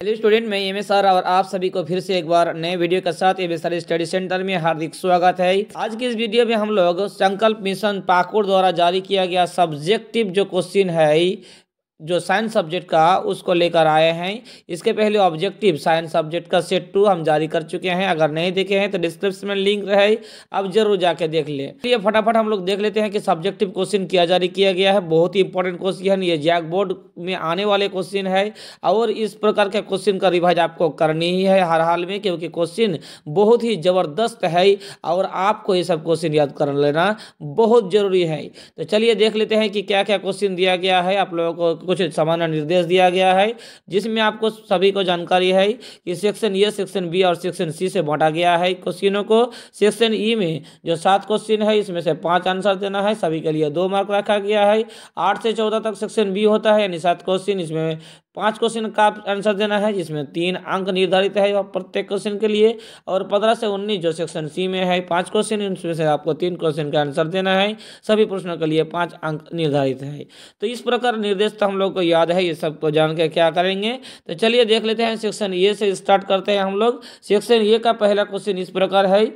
Hello student, मैं M sir और आप सभी को फिर से एक बार नए वीडियो के साथ एम सर स्टडी सेंटर में हार्दिक स्वागत है। आज की इस वीडियो में हम लोग संकल्प मिशन पाकुड़ द्वारा जारी किया गया सब्जेक्टिव जो क्वेश्चन है जो साइंस सब्जेक्ट का उसको लेकर आए हैं। इसके पहले ऑब्जेक्टिव साइंस सब्जेक्ट का सेट 2 हम जारी कर चुके हैं। अगर नहीं देखे हैं तो डिस्क्रिप्शन में लिंक रहे, अब जरूर जाके देख ले। ये फटाफट हम लोग देख लेते हैं कि सब्जेक्टिव क्वेश्चन क्या जारी किया गया है। बहुत ही इंपॉर्टेंट क्वेश्चन, ये जैक बोर्ड में आने वाले क्वेश्चन है और इस प्रकार के क्वेश्चन का रिवाइज आपको करनी ही है हर हाल में, क्योंकि क्वेश्चन बहुत ही जबरदस्त है और आपको ये सब क्वेश्चन याद कर लेना बहुत जरूरी है। तो चलिए देख लेते हैं कि क्या क्या क्वेश्चन दिया गया है। आप लोगों को कुछ सामान्य निर्देश दिया गया है जिसमें आपको सभी को जानकारी है कि सेक्शन ए, सेक्शन बी और सेक्शन सी से बांटा गया है क्वेश्चनों को। सेक्शन ई में जो 7 क्वेश्चन है इसमें से 5 आंसर देना है, सभी के लिए 2 मार्क रखा गया है। 8 से 14 तक सेक्शन बी होता है, यानी 7 क्वेश्चन, इसमें 5 क्वेश्चन का आंसर देना है जिसमें 3 अंक निर्धारित है प्रत्येक क्वेश्चन के लिए। और 15 से 19 जो सेक्शन सी में है 5 क्वेश्चन, इसमें से आपको 3 क्वेश्चन का आंसर देना है, सभी प्रश्नों के लिए 5 अंक निर्धारित है। तो इस प्रकार निर्देश तो हम लोग को याद है, ये सबको जान के क्या करेंगे। तो चलिए देख लेते हैं, सेक्शन ए से स्टार्ट करते हैं हम लोग। सेक्शन ए का पहला क्वेश्चन इस प्रकार है,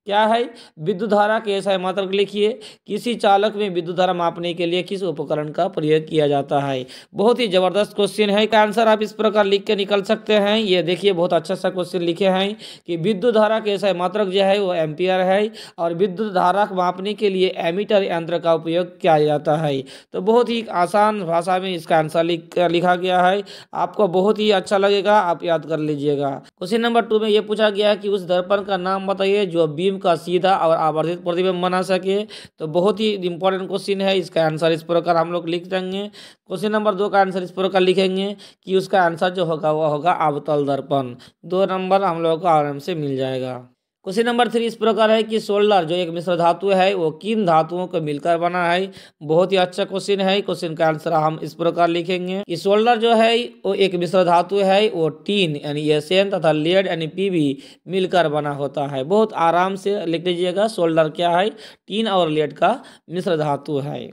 क्या है? विद्युत धारा के एसआई मात्रक लिखिए। किसी चालक में विद्युत धारा मापने के लिए किस उपकरण का प्रयोग किया जाता है? बहुत ही जबरदस्त क्वेश्चन है। का आंसर आप इस प्रकार लिख के निकल सकते हैं। ये देखिए बहुत अच्छा सा क्वेश्चन लिखे हैं कि विद्युत धारा के एसआई मात्रक जो है वो एम्पियर है और विद्युत धारा मापने के लिए एमीटर यंत्र का उपयोग किया जाता है। तो बहुत ही आसान भाषा में इसका आंसर लिखा गया है, आपको बहुत ही अच्छा लगेगा, आप याद कर लीजिएगा। क्वेश्चन नंबर 2 में ये पूछा गया है कि उस दर्पण का नाम बताइए जो बीम का सीधा और आवर्धित प्रतिबिंब बना सके। तो बहुत ही इंपॉर्टेंट क्वेश्चन है, इसका आंसर इस प्रकार हम लोग लिख देंगे। क्वेश्चन नंबर 2 का आंसर इस प्रकार लिखेंगे कि उसका आंसर जो होगा वह होगा अवतल दर्पण। 2 नंबर हम लोग को आराम से मिल जाएगा। क्वेश्चन नंबर 3 इस प्रकार है कि सोल्डर जो एक मिश्र धातु है वो किन धातुओं को मिलकर बना है? बहुत ही अच्छा क्वेश्चन है। क्वेश्चन का आंसर हम इस प्रकार लिखेंगे कि सोल्डर जो है वो एक मिश्र धातु है, वो टीन यानी एसएन तथा लेड यानी पीबी मिलकर बना होता है। बहुत आराम से लिख लीजिएगा, सोल्डर क्या है? टीन और लेड का मिश्र धातु है।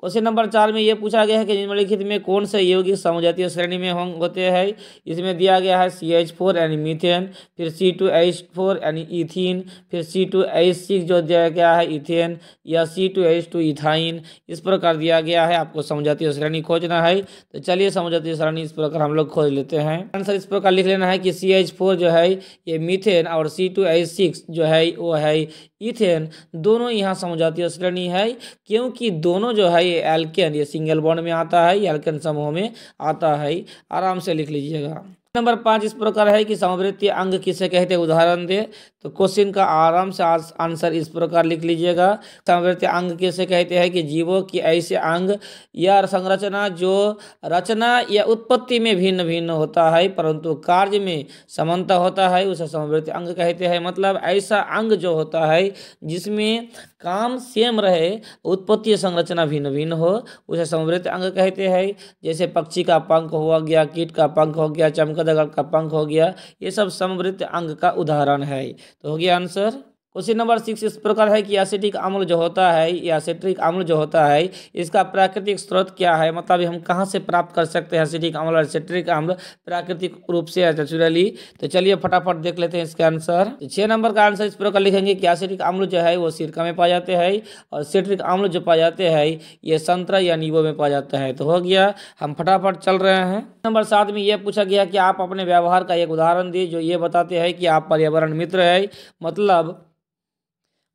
क्वेश्चन नंबर 4 में ये पूछा गया है कि निम्नलिखित में कौन से यौगिक समजातीय श्रेणी में होते हैं? इसमें दिया गया है CH4 यानी मीथेन, फिर C2H4 यानी इथीन, फिर C2H6 जो दिया गया है इथेन, या C2H2 इथाइन। इस प्रकार दिया गया है, आपको समजातीय श्रेणी खोजना है। तो चलिए समजातीय श्रेणी इस प्रकार हम लोग खोज लेते हैं। आंसर इस प्रकार लिख लेना है कि CH4 जो है ये मीथेन और C2H6 जो है वो है इथेन। दोनों यहाँ समजातीय श्रेणी है क्योंकि दोनों जो है ये एल्केन, ये सिंगल बॉन्ड में आता है, ये एल्केन समूह में आता है। आराम से लिख लीजिएगा। नंबर 5 इस प्रकार है कि समवृत्तीय अंग किसे कहते हैं? उदाहरण दे। तो क्वेश्चन का आराम से आंसर इस प्रकार लिख लीजिएगा। समवृत्तीय अंग किसे कहते हैं? कि जीवों की ऐसे अंग या संरचना जो रचना या उत्पत्ति में भिन्न भिन्न होता है परंतु कार्य में समानता होता है, उसे समवृत्तीय अंग कहते हैं। मतलब ऐसा अंग जो होता है जिसमें काम सेम रहे, उत्पत्ति संरचना भिन्न भिन्न हो, उसे समवृत्तीय अंग कहते हैं। जैसे पक्षी का पंख हो गया, कीट का पंख हो गया, चमगादड़ का पंख हो गया, ये सब समवृत्तीय अंग का उदाहरण है। तो हो गया आंसर। क्वेश्चन नंबर 6 इस प्रकार है कि एसिटिक अम्ल जो होता है या एसिटिक अम्ल जो होता है इसका प्राकृतिक स्रोत क्या है? मतलब हम कहाँ से प्राप्त कर सकते हैं एसिटिक अम्ल और एसिटिक अम्ल प्राकृतिक रूप से नेचुरली? तो चलिए फटाफट देख लेते हैं इसका आंसर। 6 नंबर का आंसर इस प्रकार लिखेंगे कि एसिटिक अम्ल जो है वो सिरका में पाए जाते हैं और सिट्रिक अम्ल जो पाए जाते हैं ये संतरा या नींबू में पाया जाता है। तो हो गया, हम फटाफट चल रहे हैं। नंबर 7 में यह पूछा गया कि आप अपने व्यवहार का एक उदाहरण दिए जो ये बताते हैं कि आप पर्यावरण मित्र है।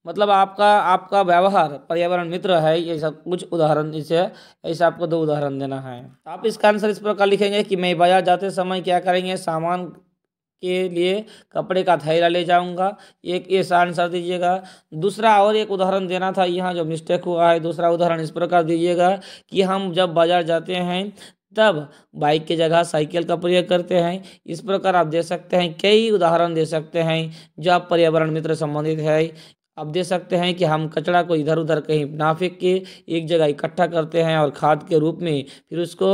मतलब आपका व्यवहार पर्यावरण मित्र है, ये सब कुछ उदाहरण इसे ऐसे आपको 2 उदाहरण देना है। आप इसका आंसर इस प्रकार लिखेंगे कि मैं बाजार जाते समय क्या करेंगे? सामान के लिए कपड़े का थैला ले जाऊंगा। एक ऐसा आंसर दीजिएगा। दूसरा और एक उदाहरण देना था, यहाँ जो मिस्टेक हुआ है, दूसरा उदाहरण इस प्रकार दीजिएगा कि हम जब बाजार जाते हैं तब बाइक की जगह साइकिल का प्रयोग करते हैं। इस प्रकार आप दे सकते हैं, कई उदाहरण दे सकते हैं जो आप पर्यावरण मित्र संबंधित है। आप दे सकते हैं कि हम कचरा को इधर उधर कहीं ना फेंक के एक जगह इकट्ठा करते हैं और खाद के रूप में फिर उसको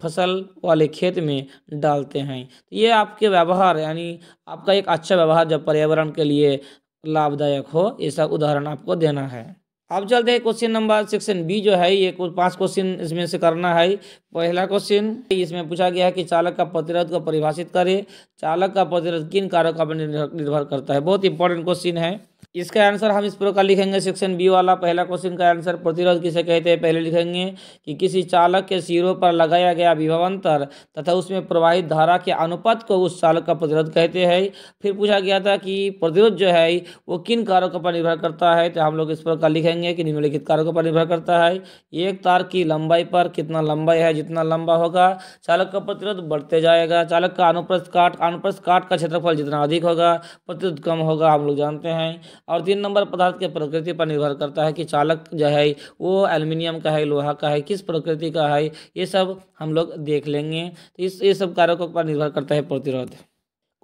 फसल वाले खेत में डालते हैं। तो ये आपके व्यवहार यानी आपका एक अच्छा व्यवहार जो पर्यावरण के लिए लाभदायक हो, ऐसा उदाहरण आपको देना है। अब चलते हैं क्वेश्चन नंबर सेक्शन बी जो है, ये कुछ 5 क्वेश्चन इसमें से करना है। पहला क्वेश्चन इसमें पूछा गया है कि चालक का प्रतिरोध को परिभाषित करे। चालक का प्रतिरोध किन कारकों पर निर्भर करता है। बहुत इंपॉर्टेंट क्वेश्चन है। इसका आंसर हम इस प्रकार लिखेंगे, सेक्शन बी वाला पहला क्वेश्चन का आंसर प्रतिरोध किसे कहते हैं। पहले लिखेंगे कि किसी चालक के सिरों पर लगाया गया विभवांतर तथा उसमें प्रवाहित धारा के अनुपात को उस चालक का प्रतिरोध कहते हैं। फिर पूछा गया था कि प्रतिरोध जो है वो किन कारकों पर निर्भर करता है, तो हम लोग इस प्रकार लिखेंगे कि निम्नलिखित कारकों पर निर्भर करता है। एक तार की लंबाई पर, कितना लंबाई है, जितना लंबा होगा चालक का प्रतिरोध बढ़ते जाएगा। चालक का अनुप्रस्थ काट का क्षेत्रफल जितना अधिक होगा प्रतिरोध कम होगा, हम लोग जानते हैं। और 3 नंबर पदार्थ के प्रकृति पर निर्भर करता है कि चालक जो है वो एल्युमिनियम का है, लोहा का है, किस प्रकृति का है, ये सब हम लोग देख लेंगे। तो ये सब कारकों पर निर्भर करता है प्रतिरोध।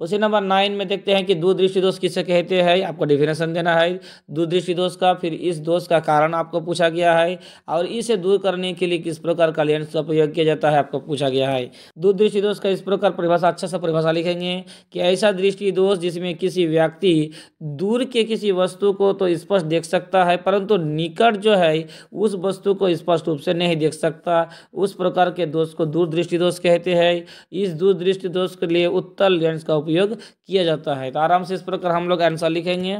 क्वेश्चन नंबर 9 में देखते हैं कि दूरदृष्टि दोष किसे कहते हैं। आपको डिफिनेशन देना है दूरदृष्टि दोष का, फिर इस दोष का कारण आपको पूछा गया है, और इसे दूर करने के लिए किस प्रकार का लेंस का प्रयोग किया जाता है आपको पूछा गया है। दूरदृष्टि दोष का इस प्रकार परिभाषा, अच्छा सा परिभाषा लिखेंगे कि ऐसा दृष्टि दोष जिसमें किसी व्यक्ति दूर के किसी वस्तु को तो स्पष्ट देख सकता है परंतु निकट जो है उस वस्तु को स्पष्ट रूप से नहीं देख सकता, उस प्रकार के दोष को दूरदृष्टि दोष कहते हैं। इस दूरदृष्टि दोष के लिए उत्तल लेंस का उपयोग किया जाता है। तो आराम से इस प्रकार हम लोग आंसर लिखेंगे।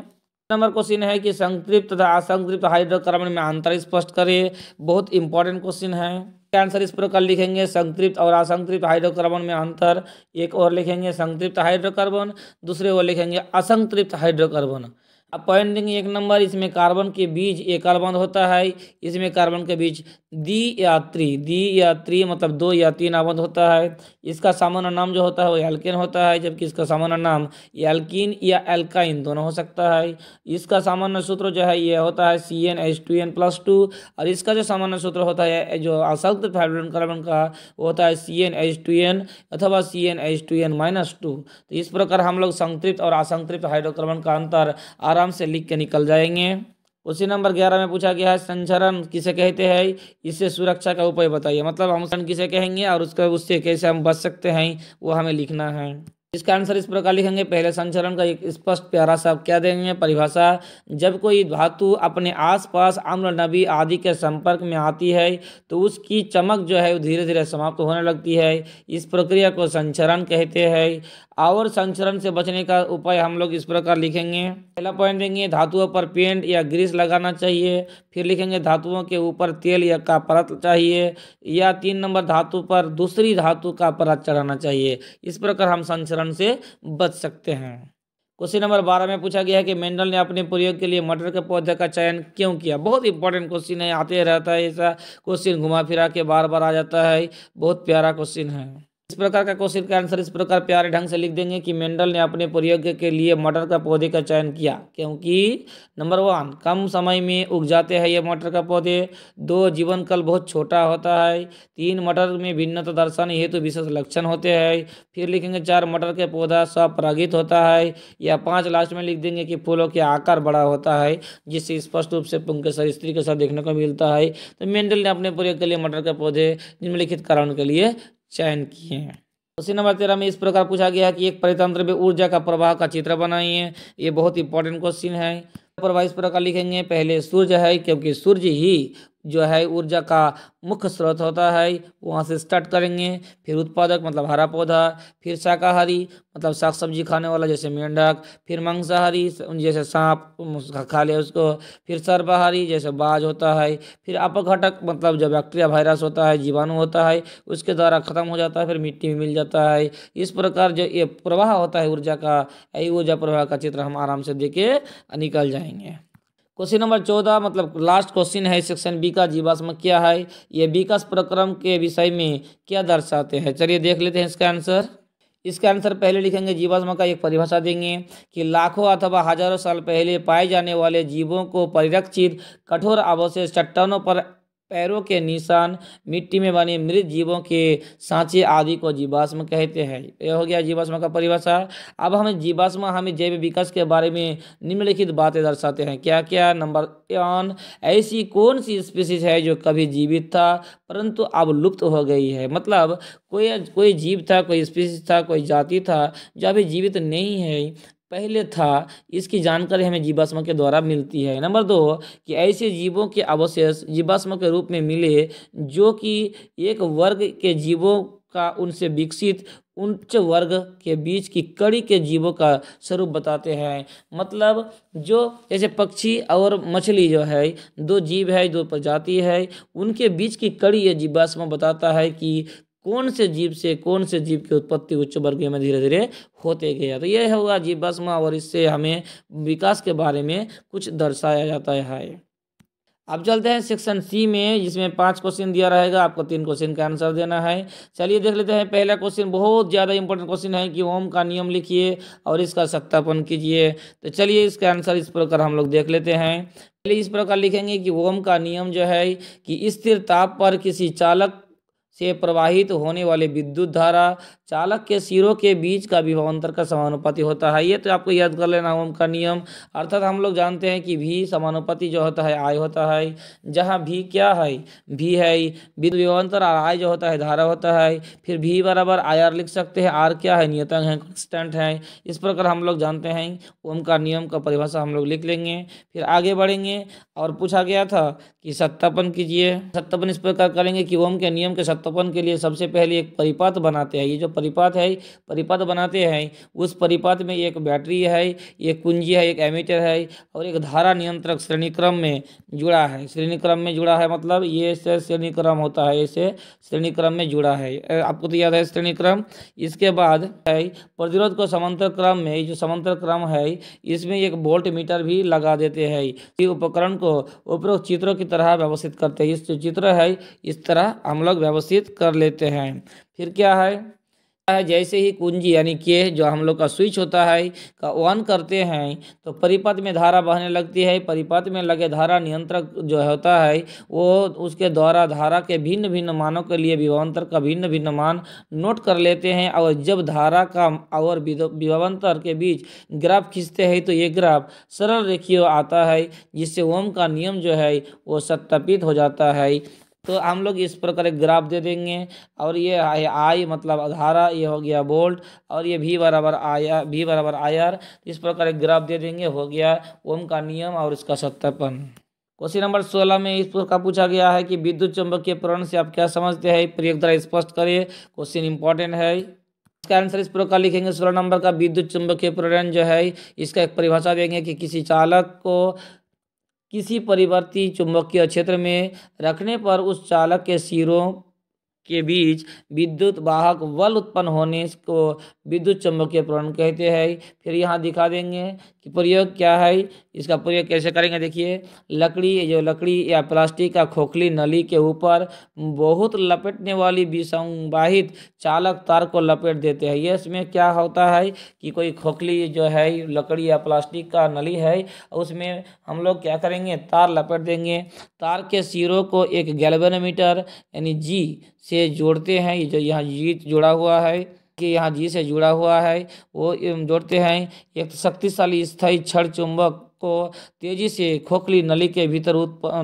नंबर क्वेश्चन है कि संतृप्त तथा असंतृप्त हाइड्रोकार्बन में अंतर स्पष्ट करें। बहुत इंपॉर्टेंट क्वेश्चन है। आंसर इस प्रकार लिखेंगे, संतृप्त और असंतृप्त हाइड्रोकार्बन में अंतर। एक और लिखेंगे संतृप्त हाइड्रोकार्बन, दूसरे और लिखेंगे असंतृप्त हाइड्रोकार्बन। अब पॉइंट देंगे 1 नंबर, इसमें कार्बन के बीच एकल बंध होता है, इसमें कार्बन के बीच दी या त्रि मतलब 2 या 3 बंध होता है। इसका सामान्य नाम जो होता है वो एल्केन होता है, जबकि इसका सामान्य नाम एल्कीन या एल्काइन दोनों हो सकता है। इसका सामान्य सूत्र जो है ये होता है CnH2n+2, और इसका जो सामान्य सूत्र होता है जो असंतृप्त हाइड्रोकार्बन का वो होता है CnH2n अथवा CnH2n-2। तो इस प्रकार हम लोग संतृप्त और असंतृप्त हाइड्रोकार्बन का अंतर आराम से लिख के निकल जाएंगे। उसी नंबर 11 में पूछा गया है संचरण किसे कहते हैं, इससे सुरक्षा का उपाय बताइए। मतलब हम संचरण किसे कहेंगे और उससे कैसे हम बच सकते हैं वो हमें लिखना है। इसका आंसर इस प्रकार लिखेंगे, पहले संचरण का एक स्पष्ट प्यारा सा क्या देंगे परिभाषा। जब कोई धातु अपने आसपास अम्ल नमी आदि के संपर्क में आती है तो उसकी चमक जो है धीरे धीरे समाप्त होने लगती है, इस प्रक्रिया को संचरण कहते हैं। और संचरण से बचने का उपाय हम लोग इस प्रकार लिखेंगे। पहला पॉइंट देंगे धातुओं पर पेंट या ग्रीस लगाना चाहिए, फिर लिखेंगे धातुओं के ऊपर तेल या का परत चाहिए, या 3 नंबर धातु पर दूसरी धातु का परत चढ़ाना चाहिए। इस प्रकार हम संचरण से बच सकते हैं। क्वेश्चन नंबर 12 में पूछा गया है कि मेंडल ने अपने प्रयोग के लिए मटर के पौधे का चयन क्यों किया। बहुत इंपॉर्टेंट क्वेश्चन है, आते रहता है ऐसा क्वेश्चन, घुमा फिरा के बार बार आ जाता है, बहुत प्यारा क्वेश्चन है। इस प्रकार का क्वेश्चन का आंसर इस प्रकार प्यारे ढंग से लिख देंगे कि मेंडल ने अपने प्रयोग के लिए मटर का पौधे का चयन किया क्योंकि नंबर 1 कम समय में उग जाते हैं ये मटर का पौधे, 2 जीवन काल बहुत छोटा होता है, 3 मटर में भिन्नता दर्शाने हेतु विशेष लक्षण होते हैं, फिर लिखेंगे 4 मटर के पौधा स्वपरागित होता है, या 5 लास्ट में लिख देंगे कि फूलों के आकार बड़ा होता है जिससे स्पष्ट रूप से पुंकेसर स्त्री के साथ देखने को मिलता है। तो मेंडल ने अपने प्रयोग के लिए मटर के पौधे निम्नलिखित कारण के लिए चयन किए हैं। क्वेश्चन नंबर 13 में इस प्रकार पूछा गया है कि एक परितंत्र में ऊर्जा का प्रवाह का चित्र बनाइए। ये बहुत इंपॉर्टेंट क्वेश्चन है। प्रवाह इस प्रकार लिखेंगे, पहले सूर्य है क्योंकि सूर्य ही जो है ऊर्जा का मुख्य स्रोत होता है, वहाँ से स्टार्ट करेंगे। फिर उत्पादक मतलब हरा पौधा, फिर शाकाहारी मतलब साग सब्जी खाने वाला जैसे मेंढक, फिर मांसाहारी जैसे सांप खा ले उसको, फिर सर्वाहारी जैसे बाज होता है, फिर अपघटक मतलब जो बैक्टीरिया वायरस होता है जीवाणु होता है उसके द्वारा खत्म हो जाता है, फिर मिट्टी में मिल जाता है। इस प्रकार जो ये प्रवाह होता है ऊर्जा का, यही ऊर्जा प्रवाह का चित्र हम आराम से देके निकल जाएंगे। क्वेश्चन नंबर 14 मतलब लास्ट क्वेश्चन है सेक्शन बी का, जीवाश्म क्या है, ये विकास प्रक्रम के विषय में क्या दर्शाते हैं। चलिए देख लेते हैं इसका आंसर। इसका आंसर पहले लिखेंगे, जीवाश्म का एक परिभाषा देंगे कि लाखों अथवा हजारों साल पहले पाए जाने वाले जीवों को परिरक्षित कठोर अवशेष, चट्टानों पर पैरों के निशान, मिट्टी में बने मृत जीवों के सांचे आदि को जीवाश्म कहते हैं। यह हो गया जीवाश्म का परिभाषा। अब हमें जीवाश्म हमें जैव विकास के बारे में निम्नलिखित बातें दर्शाते हैं। क्या क्या? नंबर 1 ऐसी कौन सी स्पीसीज है जो कभी जीवित था परंतु अब लुप्त हो गई है। मतलब कोई जीव था, कोई स्पीसीज था, कोई जाति था जो अभी जीवित नहीं है पहले था, इसकी जानकारी हमें जीवाश्म के द्वारा मिलती है। नंबर 2 कि ऐसे जीवों के अवशेष जीवाश्म के रूप में मिले जो कि एक वर्ग के जीवों का उनसे विकसित उच्च वर्ग के बीच की कड़ी के जीवों का स्वरूप बताते हैं। मतलब जो जैसे पक्षी और मछली जो है, दो जीव है, दो प्रजाति है, उनके बीच की कड़ी ये जीवाश्म बताता है कि कौन से जीव से कौन से जीव की उत्पत्ति उच्च वर्गीय में धीरे धीरे होते गया। तो यह हुआ जीवाश्म और इससे हमें विकास के बारे में कुछ दर्शाया जाता है। अब चलते हैं सेक्शन सी में, जिसमें 5 क्वेश्चन दिया रहेगा, आपको 3 क्वेश्चन का आंसर देना है। चलिए देख लेते हैं। पहला क्वेश्चन बहुत ज़्यादा इंपॉर्टेंट क्वेश्चन है कि ओम का नियम लिखिए और इसका सत्यापन कीजिए। तो चलिए इसका आंसर इस प्रकार हम लोग देख लेते हैं। पहले इस प्रकार लिखेंगे कि ओम का नियम जो है कि स्थिर ताप पर किसी चालक से प्रवाहित होने वाले विद्युत धारा चालक के सिरों के बीच का विभवांतर का समानुपाती होता है। ये तो आपको याद कर लेना ओम का नियम। अर्थात हम लोग जानते हैं कि भी समानुपाती जो होता है आई होता है, जहाँ भी क्या है, भी है विद्युत विभवांतर, और आई जो होता है धारा होता है। फिर भी बराबर आई आर लिख सकते हैं। आर क्या है, नियतांक है, कांस्टेंट है। इस प्रकार हम लोग जानते हैं ओम का नियम का परिभाषा हम लोग लिख लेंगे। फिर आगे बढ़ेंगे और पूछा गया था कि सत्यापन कीजिए। सत्यापन इस प्रकार करेंगे कि ओम के नियम के सत्यापन के लिए सबसे पहले एक परिपात बनाते हैं। ये जो परिपात है, परिपात बनाते हैं, उस परिपात में एक बैटरी है, एक कुंजी है, एक एमीटर है और एक धारा नियंत्रक श्रेणी क्रम में जुड़ा है। श्रेणी क्रम में जुड़ा है मतलब ये से श्रेणी क्रम होता है, ऐसे श्रेणी क्रम में जुड़ा है। आपको तो याद है श्रेणी क्रम। इसके बाद है प्रतिरोध को समांतर क्रम में, जो समांतर क्रम है इसमें एक वोल्ट मीटर भी लगा देते हैं। इस उपकरण को उपरोक्त चित्रों की तरह व्यवस्थित करते हैं। इस जो चित्र है इस तरह हम लोग व्यवस्थित कर लेते हैं। फिर क्या है, जैसे ही कुंजी यानी के जो हम लोग का स्विच होता है का ऑन करते हैं तो परिपथ में धारा बहने लगती है। परिपथ में लगे धारा नियंत्रक जो होता है वो उसके द्वारा धारा के भिन्न भिन्न मानों के लिए विभवांतर का भिन्न भिन्न मान नोट कर लेते हैं। और जब धारा का और विभवांतर के बीच ग्राफ खींचते हैं तो ये ग्राफ सरल रेखीय आता है, जिससे ओम का नियम जो है वो सत्यापित हो जाता है। तो हम लोग इस प्रकार एक ग्राफ दे देंगे और ये आई मतलब धारा, ये हो गया वोल्ट, और ये भी बराबर आई आर। इस प्रकार एक ग्राफ दे देंगे, हो गया ओम का नियम और इसका सत्यापन। क्वेश्चन नंबर 16 में इस प्रकार पूछा गया है कि विद्युत चुंबकीय प्रेरण से आप क्या समझते हैं, प्रयोग द्वारा स्पष्ट करिए। क्वेश्चन इंपॉर्टेंट है। इसका आंसर इस प्रकार लिखेंगे। 16 नंबर का विद्युत चुंबकीय प्रेरण जो है इसका एक परिभाषा देंगे कि किसी चालक को किसी परिवर्ती चुंबकीय क्षेत्र में रखने पर उस चालक के सिरों के बीच विद्युत वाहक बल उत्पन्न होने को विद्युत चुंबकीय प्रेरण कहते हैं। फिर यहाँ दिखा देंगे कि प्रयोग क्या है, इसका प्रयोग कैसे करेंगे। देखिए, लकड़ी या प्लास्टिक का खोखली नली के ऊपर बहुत लपेटने वाली विसंवाहित चालक तार को लपेट देते हैं। ये इसमें क्या होता है कि कोई खोखली जो है लकड़ी या प्लास्टिक का नली है, उसमें हम लोग क्या करेंगे, तार लपेट देंगे। तार के सिरों को एक गैल्वेनोमीटर यानी जी से जोड़ते हैं। ये जो यहाँ जी जुड़ा हुआ है कि यहाँ जी से जुड़ा हुआ है वो जोड़ते हैं। एक शक्तिशाली स्थायी क्षण चुंबक को तेजी से खोखली नली के भीतर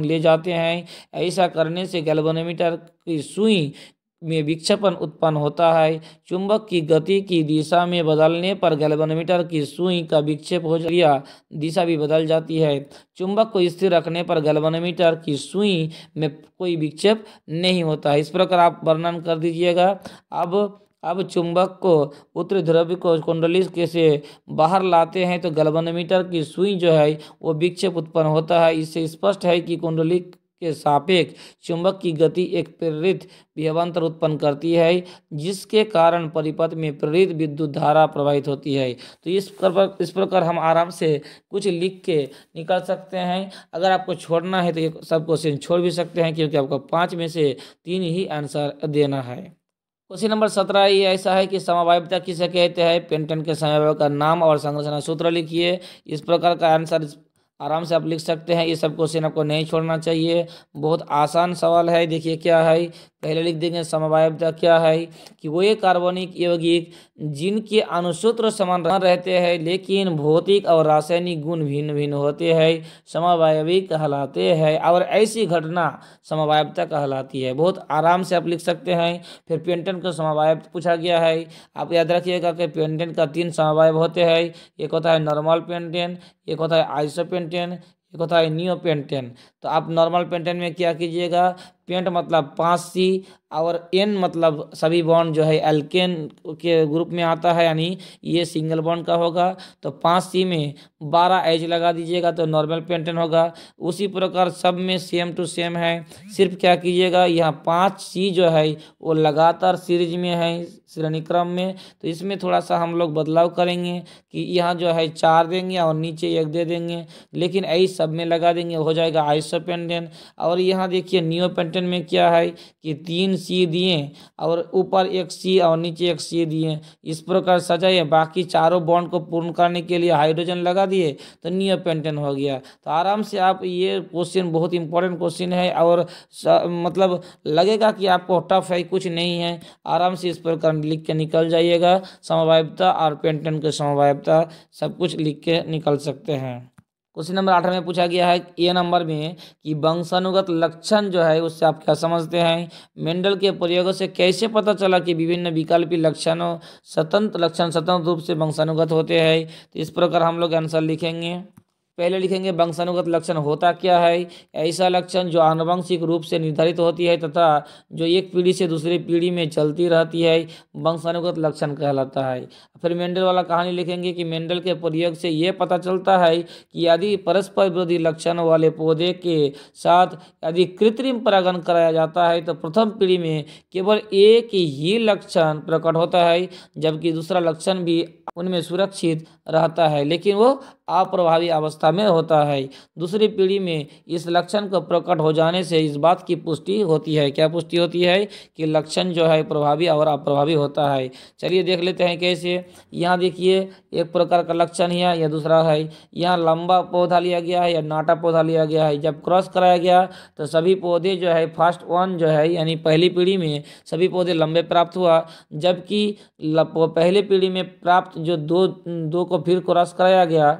ले जाते हैं। ऐसा करने से गैल्वेनोमीटर की सुई में विक्षेपण उत्पन्न होता है। चुंबक की गति की दिशा में बदलने पर गैल्वेनोमीटर की सुई का विक्षेप हो या दिशा भी बदल जाती है। चुंबक को स्थिर रखने पर गैल्वेनोमीटर की सुई में कोई विक्षेप नहीं होता है। इस प्रकार आप वर्णन कर दीजिएगा। अब चुंबक को उत्तरी ध्रुव को कुंडली के से बाहर लाते हैं तो गैल्वेनोमीटर की सुई जो है वो विक्षेप उत्पन्न होता है। इससे स्पष्ट है कि कुंडली के सापेक्ष चुंबक की गति एक प्रेरित विभवांतर उत्पन्न करती है, जिसके कारण परिपथ में प्रेरित विद्युत धारा प्रवाहित होती है। तो इस प्रकार हम आराम से कुछ लिख के निकाल सकते हैं। अगर आपको छोड़ना है तो ये सब क्वेश्चन छोड़ भी सकते हैं, क्योंकि आपको 5 में से 3 ही आंसर देना है। क्वेश्चन नंबर 17 ये ऐसा है कि समवायिता किसे कहते हैं, पेंटन के समवाय का नाम और संरचना सूत्र लिखिए। इस प्रकार का आंसर आराम से आप लिख सकते हैं। ये सब क्वेश्चन आपको नहीं छोड़ना चाहिए, बहुत आसान सवाल है। देखिए क्या है, पहले लिख देंगे समवायवता क्या है कि वे कार्बनिक यौगिक जिनके अणुसूत्र समान रहते हैं लेकिन भौतिक और रासायनिक गुण भिन्न भिन्न होते हैं समवायवी कहलाते हैं, और ऐसी घटना समवायवता कहलाती है। बहुत आराम से आप लिख सकते हैं। फिर पेंटेन का समवायव पूछा गया है। आप याद रखिएगा कि पेंटेन का 3 समवायव होते हैं। एक होता है नॉर्मल पेंटेन, एक होता है आइसोपेंटेन, एक होता है नियोपेंटेन। तो आप नॉर्मल पेंटेन में क्या कीजिएगा, पेंट मतलब 5C और एन मतलब सभी बॉन्ड जो है एल्केन के ग्रुप में आता है, यानी ये सिंगल बॉन्ड का होगा। तो 5C में 12 एच लगा दीजिएगा तो नॉर्मल पेंटेन होगा। उसी प्रकार सब में सेम टू सेम है। सिर्फ क्या कीजिएगा, यहाँ 5C जो है वो लगातार सीरीज में है, श्रेणी क्रम में। तो इसमें थोड़ा सा हम लोग बदलाव करेंगे कि यहाँ जो है 4 देंगे और नीचे 1 दे देंगे, लेकिन ऐसे सब में लगा देंगे, हो जाएगा आइसोपेंटेन। और यहाँ देखिए नियोपेंटेन में क्या है कि 3C दिए और ऊपर 1C और नीचे 1C दिए, इस प्रकार सजाए। बाकी चारों बॉन्ड को पूर्ण करने के लिए हाइड्रोजन लगा दिए तो नियोपेंटेन हो गया। तो आराम से आप, ये क्वेश्चन बहुत इंपॉर्टेंट क्वेश्चन है और मतलब लगेगा कि आपको टफ है, कुछ नहीं है। आराम से इस प्रकार लिख के निकल जाइएगा। समवायवता और पेंटेन के समवायवता सब कुछ लिख के निकल सकते हैं। क्वेश्चन नंबर 8 में पूछा गया है ए नंबर में कि वंशानुगत लक्षण जो है उससे आप क्या समझते हैं। मेंडल के प्रयोगों से कैसे पता चला कि विभिन्न विकल्पी लक्षणों स्वतंत्र रूप से वंशानुगत होते हैं। तो इस प्रकार हम लोग आंसर लिखेंगे। पहले लिखेंगे वंशानुगत लक्षण होता क्या है। ऐसा लक्षण जो आनुवंशिक रूप से निर्धारित होती है तथा जो एक पीढ़ी से दूसरी पीढ़ी में चलती रहती है वंशानुगत लक्षण कहलाता है। फिर मेंडल वाला कहानी लिखेंगे कि मेंडल के प्रयोग से ये पता चलता है कि यदि परस्पर विरोधी लक्षण वाले पौधे के साथ यदि कृत्रिम परागण कराया जाता है तो प्रथम पीढ़ी में केवल एक ही लक्षण प्रकट होता है, जबकि दूसरा लक्षण भी उनमें सुरक्षित रहता है लेकिन वो अप्रभावी अवस्था में होता है। दूसरी पीढ़ी में इस लक्षण को प्रकट हो जाने से इस बात की पुष्टि होती है, क्या पुष्टि होती है कि लक्षण जो है प्रभावी और अप्रभावी होता है। चलिए देख लेते हैं कैसे। यहाँ देखिए एक प्रकार का लक्षण है या दूसरा है। यहाँ लंबा पौधा लिया गया है या नाटा पौधा लिया गया है। जब क्रॉस कराया गया तो सभी पौधे जो है फर्स्ट वन जो है यानी पहली पीढ़ी में सभी पौधे लंबे प्राप्त हुआ, जबकि पहले पीढ़ी में प्राप्त जो दो को फिर क्रॉस कराया गया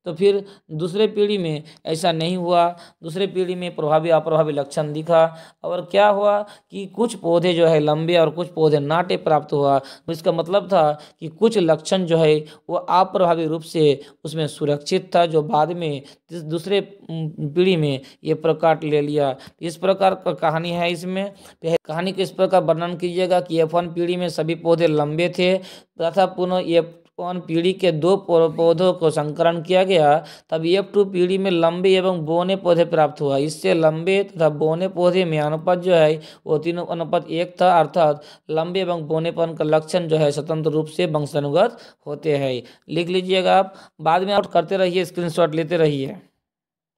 तो फिर दूसरे पीढ़ी में ऐसा नहीं हुआ। दूसरे पीढ़ी में प्रभावी अप्रभावी लक्षण दिखा और क्या हुआ कि कुछ पौधे जो है लंबे और कुछ पौधे नाटे प्राप्त हुआ। इसका मतलब था कि कुछ लक्षण जो है वो अप्रभावी रूप से उसमें सुरक्षित था, जो बाद में दूसरे पीढ़ी में ये प्रकट ले लिया। इस प्रकार का कहानी है। इसमें कहानी को इस प्रकार वर्णन कीजिएगा कि F1 पीढ़ी में सभी पौधे लंबे थे तथा पुनः F1 पीढ़ी के 2 पौधों को संकरण किया गया, तब F2 पीढ़ी में लंबे एवं बौने पौधे प्राप्त हुआ। इससे लंबे तथा बौने पौधे में अनुपात जो है वो 3:1 था, अर्थात लंबे एवं बौनेपन का लक्षण जो है स्वतंत्र रूप से वंशानुगत होते हैं। लिख लीजिएगा आप, बाद में आउट करते रहिए, स्क्रीनशॉट लेते रहिए।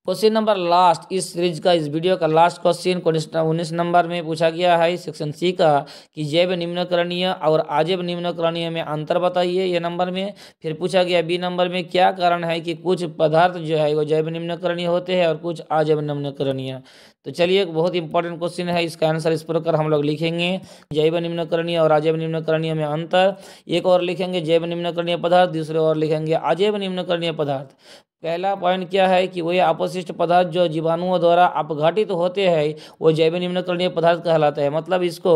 क्वेश्चन नंबर लास्ट इस सीरीज का, इस वीडियो का लास्ट क्वेश्चन 19 नंबर में पूछा गया है सेक्शन सी का कि जैव निम्नकरणीय और अजैव निम्नकरणीय में अंतर बताइए, ये नंबर में। फिर पूछा गया बी नंबर में क्या कारण है कि कुछ पदार्थ जो है वो जैव निम्नकरणीय होते हैं और कुछ अजैव निम्नकरणीय। तो चलिए एक बहुत इंपॉर्टेंट क्वेश्चन है, इसका आंसर इस प्रकार हम लोग लिखेंगे। जैव निम्नकरणीय और अजैव निम्नकरणीय में अंतर। एक और लिखेंगे जैव निम्नकरणीय पदार्थ, दूसरे और लिखेंगे अजैव निम्नकरणीय पदार्थ। पहला पॉइंट क्या है कि वही अपशिष्ट पदार्थ जो जीवाणुओं द्वारा अपघटित होते हैं वो जैव निम्नकरणीय पदार्थ कहलाता है। मतलब इसको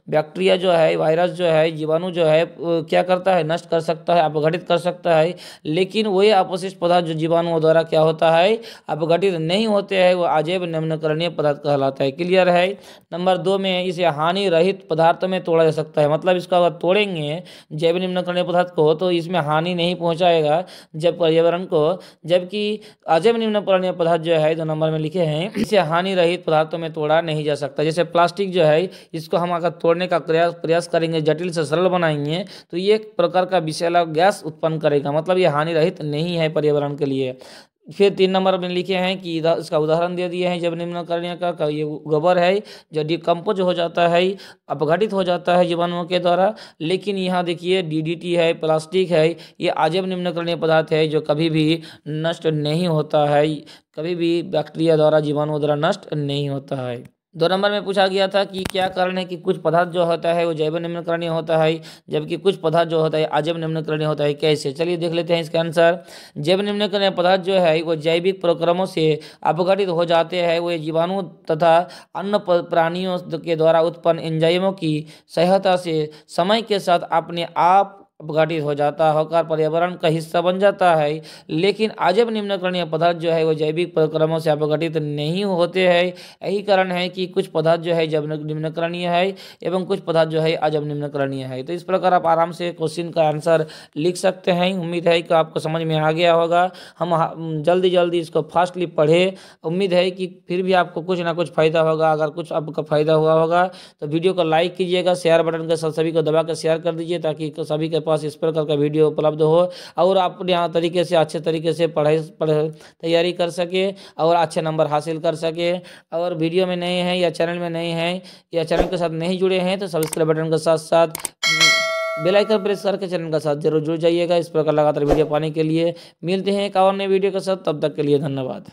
बैक्टीरिया जो है, वायरस जो है, जीवाणु जो है क्या करता है, नष्ट कर सकता है, अपघटित कर सकता है। लेकिन वही अपशिष्ट पदार्थ जो जीवाणुओं द्वारा क्या होता है, अपघटित नहीं होते हैं, वो अजैव निम्नकरणीय पदार्थ कहलाता है। क्लियर है। नंबर 2 में इसे हानि रहित पदार्थों में तोड़ा जा सकता है। मतलब इसको अगर तोड़ेंगे जैव निम्नकरणीय पदार्थ को तो इसमें हानि नहीं पहुँचाएगा जब पर्यावरण को, जबकि अजैव निम्नकरणीय पदार्थ जो है 2 नंबर में लिखे हैं इसे हानि रहित पदार्थों में तोड़ा नहीं जा सकता। जैसे प्लास्टिक जो है इसको हम अगर तोड़ने का प्रयास करेंगे, जटिल से सरल बनाएंगे तो ये एक प्रकार का विषैला गैस उत्पन्न करेगा। मतलब ये हानि रहित नहीं है पर्यावरण के लिए। फिर 3 नंबर में लिखे हैं कि इसका उदाहरण दे दिए हैं जैव निम्नकरणीय का ये गोबर है जो डिकम्पोज हो जाता है, अपघटित हो जाता है जीवाणुओं के द्वारा। लेकिन यहाँ देखिए DDT है, प्लास्टिक है, ये अजैव निम्नकरणीय पदार्थ है जो कभी भी नष्ट नहीं होता है, कभी भी बैक्टीरिया द्वारा, जीवाणुओं द्वारा नष्ट नहीं होता है। 2 नंबर में पूछा गया था कि क्या कारण है कि कुछ पदार्थ जो होता है वो जैव निम्नकरणीय होता है, जबकि कुछ पदार्थ जो होता है अजैव निम्नकरणीय होता है। कैसे, चलिए देख लेते हैं इसका आंसर। जैव निम्नकरणीय पदार्थ जो है वो जैविक प्रक्रमों से अपघटित हो जाते हैं। वो जीवाणु तथा अन्य प्राणियों के द्वारा उत्पन्न एंजाइमों की सहायता से समय के साथ अपने आप अपघटित हो जाता होकर पर्यावरण का हिस्सा बन जाता है। लेकिन अजैव निम्नकरणीय पदार्थ जो है वो जैविक प्रक्रमों से अपघटित नहीं होते हैं। यही कारण है कि कुछ पदार्थ जो है जैव निम्नकरणीय है एवं कुछ पदार्थ जो है अजैव निम्नकरणीय है। तो इस प्रकार आप आराम से क्वेश्चन का आंसर लिख सकते हैं। उम्मीद है कि आपको समझ में आ गया होगा। हम जल्दी जल्दी इसको फास्टली पढ़े। उम्मीद है कि फिर भी आपको कुछ ना कुछ फायदा होगा। अगर कुछ आपका फायदा हुआ होगा तो वीडियो को लाइक कीजिएगा, शेयर बटन के साथ सभी को दबा कर शेयर कर दीजिए ताकि सभी के पास इस प्रकार का वीडियो उपलब्ध हो और आप यहाँ तरीके से अच्छे तरीके से तैयारी कर सके और अच्छे नंबर हासिल कर सके। और वीडियो में नए हैं या चैनल में नए हैं या चैनल के साथ नहीं जुड़े हैं तो सब्सक्राइब बटन के साथ साथ बेल आइकन प्रेस करके चैनल के साथ जरूर जुड़ जाइएगा। इस प्रकार लगातार वीडियो पाने के लिए मिलते हैं एक और नए वीडियो के साथ। तब तक के लिए धन्यवाद।